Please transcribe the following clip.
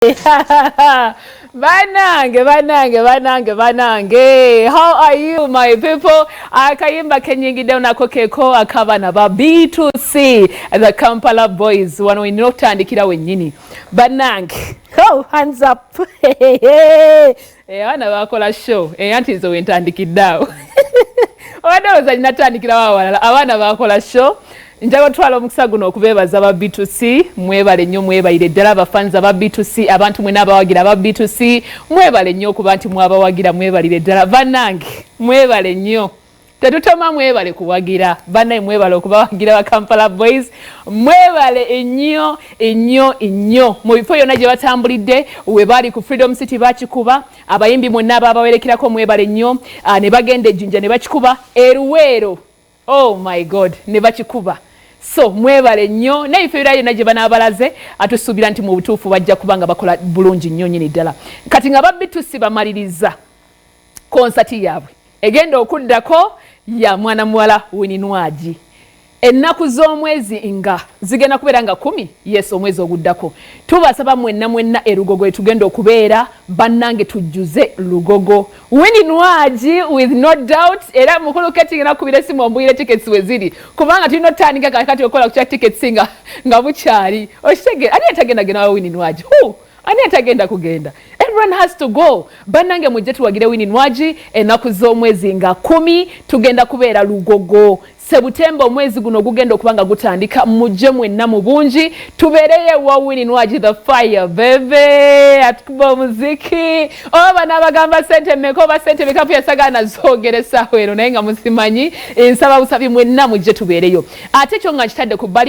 Banange. How are you, my people? Akayimba kenyingide unako keko akabana ba B2C, the Kampala boys. Wano inotandikira wenyini. Banange. Oh, hands up. Wana bakola show. Anti zo wentandikidao. Wadawza ninatandikira wawala. Awana bakola show. Njago twala omukisa guno okubebaza aba B2C mwebale nnyo mwebalire ddala abafanzi aba B2C abantu mwena abawagira aba B2C mwebale nnyo kuba nti mwabawagira mwebalire ddala bannange mwebale nnyo tetutoma mwebale kuwagira bannaye mwebale okubawagira ba Kampala boys mwebale ennyo mu bifo byonna gye batambulidde we bali ku Freedom City bakikuba abayimbi mwena abawerekerako mwebale nnyo ne bagenda ejjinja ne bakikuba eruweero oh my god ne bakikuba so mwebale nnyo naife byonna gye banaabalaze atusuubira nti mu butuufu bajja kubanga bakola bulungi nnyo nyini ddala kati nga B2C bamaliriza konsati yaabwe egenda okuddako ya mwana muwala Winnie ennaku z'omwezi nga zigenda kubeera nga 10 yes omwezi oguddako tubasaba mwenna erugogo tugenda okubeera bannange tujjuze lugogo Winnie with no doubt era mukulu ketting na kubira simu ombuyire tickets weziri kubanga tulino tandika kakati okola ku tickets nga bukyali oshege ani atagenda gena Winnie ani atagenda kugenda everyone has to go bannange mujje tuwagire Winnie ennaku z'omwezi nga 10 tugenda kubeera lugogo Sebutemba omwezi guno gugenda okubanga gutandika mujje mwenna mu bungi tubereye wa Winnie the fire baby atukuba muziki oba nabagamba sente meko ba sente bikapu yasagana zogeresa wero naye nga musimanyi nsaba busabi mwenna mujje tubereyo ate kyo nga kitadde ku bali